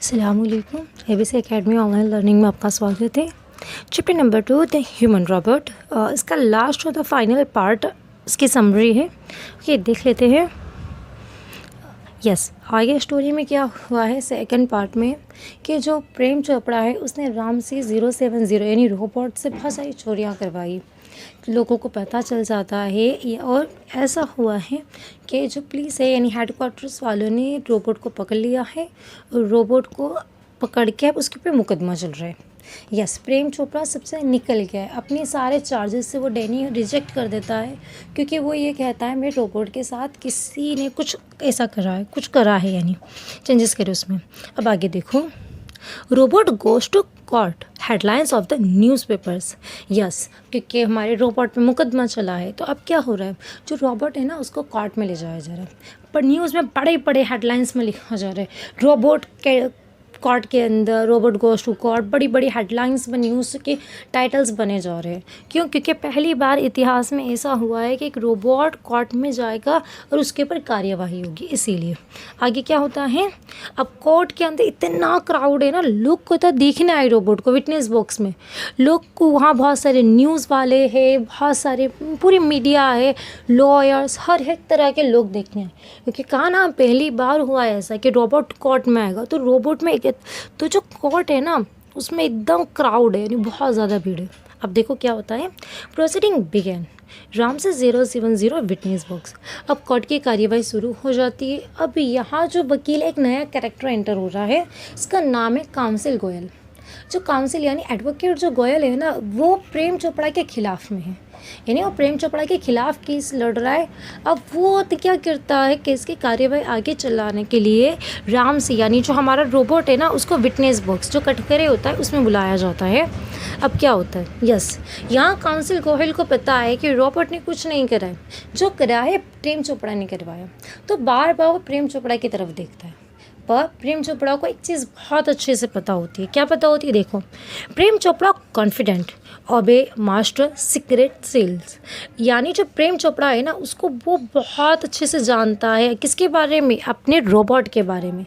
अस्सलामुअलैकुम। ABC academy online learning में आपका स्वागत है। Chapter number 2 the human robot, इसका लास्ट और द फाइनल पार्ट इसकी समरी है। ये देख लेते हैं। आगे स्टोरी में क्या हुआ है सेकंड पार्ट में कि जो प्रेम चोपड़ा है उसने रामसी 070 यानी रोबोट से बहुत सारी चोरियाँ करवाई। लोगों को पता चल जाता है और ऐसा हुआ है कि जो पुलिस है यानी हेडक्वार्टर्स वालों ने रोबोट को पकड़ लिया है और रोबोट को पकड़ के अब उसके ऊपर मुकदमा चल रहा है। प्रेम चोपड़ा सबसे निकल गया है। अपने सारे चार्जेस से वो डैनी रिजेक्ट कर देता है क्योंकि वो ये कहता है मेरे रोबोट के साथ किसी ने कुछ ऐसा करा है यानी चेंजेस करे उसमें। अब आगे देखो, robot goes to court, headlines of the newspapers. क्योंकि हमारे रोबोट पे मुकदमा चला है तो अब क्या हो रहा है, जो रोबोट है ना उसको कोर्ट में ले जाया जा रहा है। पर न्यूज़ में बड़े बड़े हेडलाइंस में लिखा जा रहा है रोबोट के कोर्ट के अंदर, रोबोट गोज टू कोर्ट, बड़ी बड़ी हेडलाइंस में न्यूज़ के टाइटल्स बने जा रहे हैं। क्यों? क्योंकि पहली बार इतिहास में ऐसा हुआ है कि एक रोबोट कोर्ट में जाएगा और उसके ऊपर कार्यवाही होगी। इसीलिए आगे क्या होता है, अब कोर्ट के अंदर इतना क्राउड है ना, लोग को तो देखने आए रोबोट को विटनेस बॉक्स में। लोग को वहाँ बहुत सारे न्यूज़ वाले हैं, बहुत सारे पूरी मीडिया है, लॉयर्स, हर एक तरह के लोग देखने आए। क्योंकि कहा ना पहली बार हुआ है ऐसा कि रोबोट कोर्ट में आएगा। तो रोबोट में तो जो कोर्ट है ना उसमें एकदम क्राउड है यानी बहुत ज़्यादा भीड़ है। अब देखो क्या होता है, प्रोसीडिंग बिगेन, रामसी 070 विटनेस बॉक्स। अब कोर्ट की कार्यवाही शुरू हो जाती है। अब यहाँ जो वकील, एक नया कैरेक्टर एंटर हो रहा है, इसका नाम है काउंसिल गोयल। जो काउंसिल यानी एडवोकेट जो गोयल है ना, वो प्रेम चोपड़ा के खिलाफ में है, यानी वो प्रेम चोपड़ा के खिलाफ केस लड़ रहा है। अब वो क्या करता है, केस की कार्यवाही आगे चलाने के लिए रामसी यानी जो हमारा रोबोट है ना उसको विटनेस बॉक्स जो कटघरे होता है उसमें बुलाया जाता है। अब क्या होता है, यहाँ काउंसिल गोयल को पता है कि रोबोट ने कुछ नहीं करा है, जो करा है प्रेम चोपड़ा ने करवाया। तो बार बार वो प्रेम चोपड़ा की तरफ देखता है। पर प्रेम चोपड़ा को एक चीज़ बहुत अच्छे से पता होती है। क्या पता होती है? देखो, Prem Chopra confident, obey master, secret sales. यानी जो प्रेम चोपड़ा है ना उसको वो बहुत अच्छे से जानता है। किसके बारे में? अपने रोबोट के बारे में।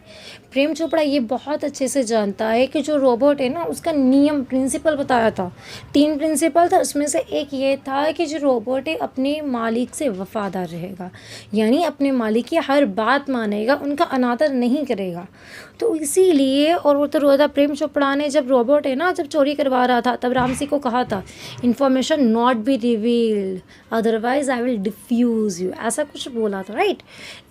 प्रेम चोपड़ा ये बहुत अच्छे से जानता है कि जो रोबोट है ना उसका नियम प्रिंसिपल बताया था, 3 प्रिंसिपल था। उसमें से एक ये था कि जो रोबोट है अपने मालिक से वफादार रहेगा, यानी अपने मालिक की हर बात मानेगा, उनका अनादर नहीं करेगा। तो इसीलिए, और वो तो रोदा प्रेम चोपड़ा ने जब रोबोट है ना जब चोरी करवा रहा था तब रामसी को कहा था information not be revealed otherwise I will diffuse you, ऐसा कुछ बोला था, राइट।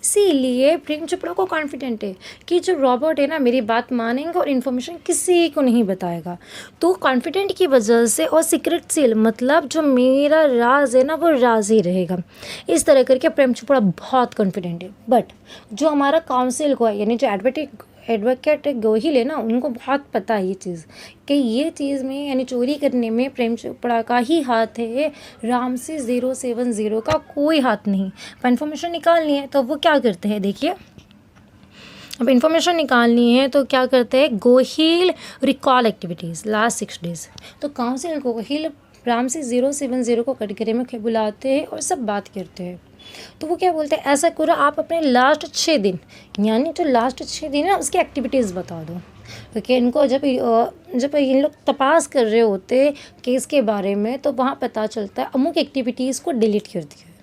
इसीलिए प्रेम चोपड़ा को कॉन्फिडेंट है कि जो रोबोट है ना मेरी बात मानेंगे और इन्फॉर्मेशन किसी को नहीं बताएगा। तो कॉन्फिडेंट की वजह से, और सीक्रेट सील मतलब जो मेरा राज है ना वो राज ही रहेगा, इस तरह करके प्रेम चोपड़ा बहुत कॉन्फिडेंट है। बट जो हमारा काउंसिल को है यानी जो एडवोकेट गोहिल है ना, उनको बहुत पता है ये चीज़ कि ये चीज़ में यानी चोरी करने में प्रेम चोपड़ा का ही हाथ है, रामसी 070 का कोई हाथ नहीं। पर इन्फॉर्मेशन निकालनी है तो वो क्या करते हैं, देखिए। अब इन्फॉर्मेशन निकालनी है तो क्या करते हैं, Gohil recall activities last 6 days. तो काउंसिल गोहिल रामसी 070 को कटघरे में बुलाते हैं और सब बात करते हैं। तो वो क्या बोलते हैं, ऐसा करो आप अपने लास्ट 6 दिन यानी जो लास्ट 6 दिन है उसकी एक्टिविटीज़ बता दो। क्योंकि इनको जब इन लोग तपास कर रहे होते केस के बारे में तो वहाँ पता चलता है अमुक एक्टिविटीज़ को डिलीट कर दिया,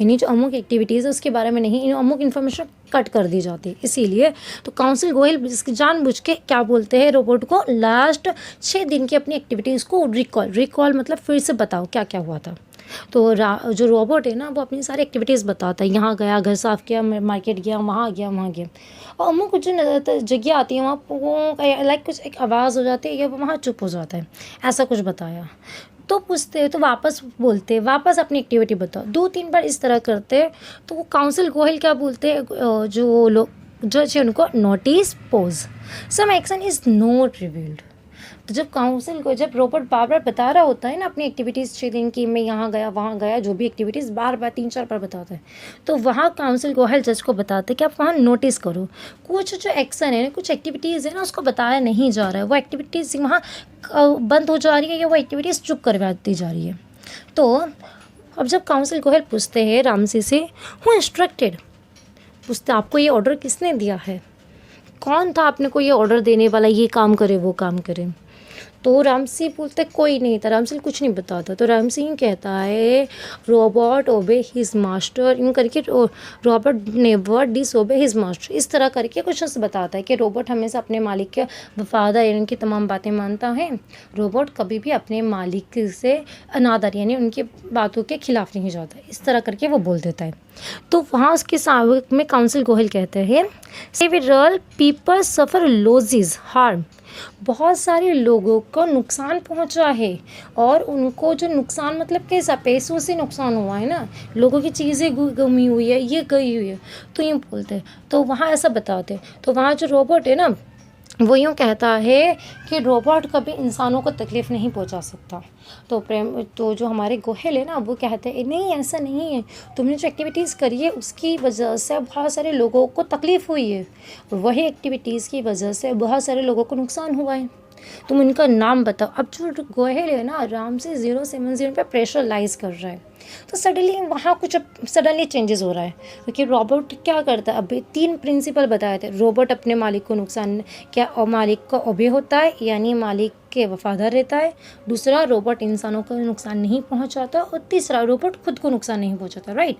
यानी जो अमुक एक्टिविटीज़ है उसके बारे में नहीं, अमुक इन्फॉर्मेशन कट कर दी जाती है। इसीलिए तो काउंसिल गोयल जानबूझ के क्या बोलते हैं, रोबोट को लास्ट 6 दिन की अपनी एक्टिविटीज़ को रिकॉल मतलब फिर से बताओ क्या क्या हुआ था। तो जो रोबोट है ना वो अपनी सारी एक्टिविटीज़ बताता है, यहाँ गया, घर साफ़ किया, मार्केट गया, वहाँ गया। और अमुक जो जगह आती है वहाँ लाइक कुछ एक आवाज़ हो जाती है या वो वहाँ चुप हो जाता है, ऐसा कुछ बताया। तो पूछते हैं तो वापस बोलते हैं, वापस अपनी एक्टिविटी बताओ। 2-3 बार इस तरह करते हैं तो वो काउंसिल गोयल क्या बोलते हैं, जो लोग जज है उनको, notice pose some action is not revealed. तो जब रोबोट बार बार बता रहा होता है ना अपनी एक्टिविटीज़ 6 दिन की, मैं यहाँ गया वहाँ गया, जो भी एक्टिविटीज़ बार बार 3-4 बार बताता है, तो वहाँ काउंसिल गोयल जज को बताते हैं कि आप वहाँ नोटिस करो कुछ जो एक्शन है, कुछ एक्टिविटीज़ है ना उसको बताया नहीं जा रहा है, वो एक्टिविटीज़ वहाँ बंद हो जा रही है या वो एक्टिविटीज़ चुप करवाती जा रही है। तो अब जब काउंसिल गोयल पूछते हैं रामसी से, हु इंस्ट्रक्टेड, पूछते आपको ये ऑर्डर किसने दिया है, कौन था अपने को ये ऑर्डर देने वाला, ये काम करे वो काम करे। तो रामसी बोलते कोई नहीं था, रामसी कुछ नहीं बताता। तो रामसी यूँ कहता है रोबोट ओबे हिज मास्टर, यूँ करके Robert never disobey his master, इस तरह करके कुछ ऐसे बताता है कि रोबोट हमेशा अपने मालिक के वफादार यानी उनकी तमाम बातें मानता है। रोबोट कभी भी अपने मालिक से अनादर यानी उनकी बातों के खिलाफ नहीं जाता, इस तरह करके वो बोल देता है। तो वहाँ उसके सावक में काउंसिल गोयल कहते हैं सेवरल पीपल सफ़र लॉसेस हार्म, बहुत सारे लोगों को नुकसान पहुंचा है। और उनको जो नुकसान मतलब कैसा, पैसों से नुकसान हुआ है ना, लोगों की चीज़ें गमी हुई है, ये गई हुई है, तो यूँ बोलते हैं। तो वहाँ ऐसा बताते हैं। तो वहाँ जो रोबोट है ना वो यूँ कहता है कि रोबोट कभी इंसानों को तकलीफ़ नहीं पहुंचा सकता। तो जो हमारे गोयल है ना वो कहते हैं नहीं ऐसा नहीं है, तुमने जो एक्टिविटीज़ करी है उसकी वजह से बहुत सारे लोगों को तकलीफ़ हुई है, और वही एक्टिविटीज़ की वजह से बहुत सारे लोगों को नुकसान हुआ है, तुम उनका नाम बताओ। अब जो गोयल है ना रामसी 070 पे प्रेशराइज कर रहा है। तो सडनली वहाँ कुछ सडनली चेंजेस हो रहा है, क्योंकि रोबोट क्या करता है, अभी 3 प्रिंसिपल बताए थे। रोबोट अपने मालिक को नुकसान क्या और मालिक का ओबे होता है यानी मालिक के वफादार रहता है। दूसरा, रोबोट इंसानों को नुकसान नहीं पहुंचाता। और तीसरा, रोबोट खुद को नुकसान नहीं पहुंचाता, राइट।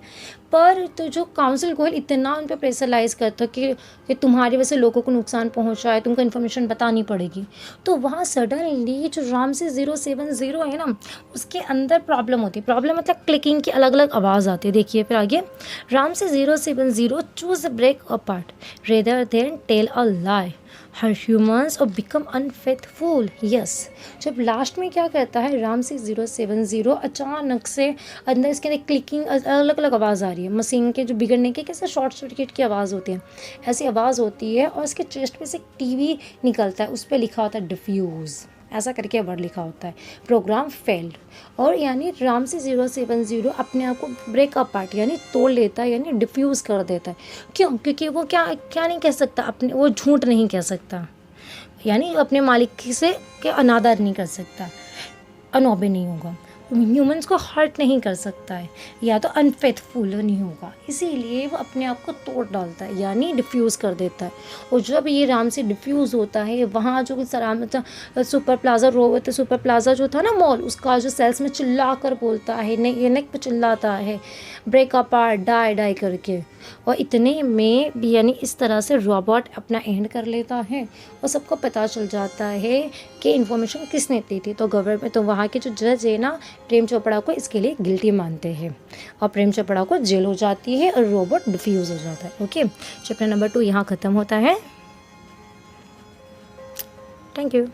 पर तो जो काउंसिल गोयल इतना उन पर प्रेशराइज करता कि तुम्हारी वजह से लोगों को नुकसान पहुंचा है, तुमको इन्फॉर्मेशन बतानी पड़ेगी। तो वहाँ सडनली जो रामसी 070 है ना उसके अंदर प्रॉब्लम होती है। प्रॉब्लम मतलब क्लिकिंग की अलग अलग आवाज़ आती है। देखिए फिर आगे, Ramsey 070 choose break apart rather than tell a lie her humans और बिकम अनफेथफुल। यस, जब लास्ट में क्या कहता है रामसी 070 अचानक से अंदर इसके अंदर क्लिकिंग अलग अलग आवाज़ आ रही है, मशीन के जो बिगड़ने के कैसे शॉर्ट सर्किट की आवाज़ होती है, ऐसी आवाज़ होती है। और इसके चेस्ट पे से एक टीवी निकलता है, उस पर लिखा होता है डिफ्यूज़, ऐसा करके वर्ड लिखा होता है, प्रोग्राम फेल्ड। और यानी रामसी 070 अपने आप को ब्रेक अपार्ट यानी तोड़ लेता है यानी डिफ्यूज़ कर देता है। क्यों? क्योंकि वो क्या नहीं कह सकता, अपने वो झूठ नहीं कह सकता, यानी अपने मालिक से के अनादर नहीं कर सकता, अनोबे नहीं होगा, ह्यूमंस को हर्ट नहीं कर सकता है, या तो अनफेथफुल नहीं होगा, इसीलिए वो अपने आप को तोड़ डालता है यानी डिफ्यूज़ कर देता है। और जब ये राम से डिफ्यूज़ होता है, वहाँ जो सुपर प्लाज़ा जो था ना मॉल, उसका जो सेल्स में चिल्ला कर बोलता है, नहीं ये नेक पे चिल्लाता है ब्रेक अपार्ट डाई करके। और इतने में भी यानी इस तरह से रोबोट अपना एंड कर लेता है और सबको पता चल जाता है कि इन्फॉर्मेशन किसने दी थी। तो गवर्नमेंट तो वहाँ के जो जज है ना प्रेम चोपड़ा को इसके लिए गिल्टी मानते हैं और प्रेम चोपड़ा को जेल हो जाती है और रोबोट डिफ्यूज़ हो जाता है। ओके, चैप्टर नंबर 2 यहाँ ख़त्म होता है। Thank you.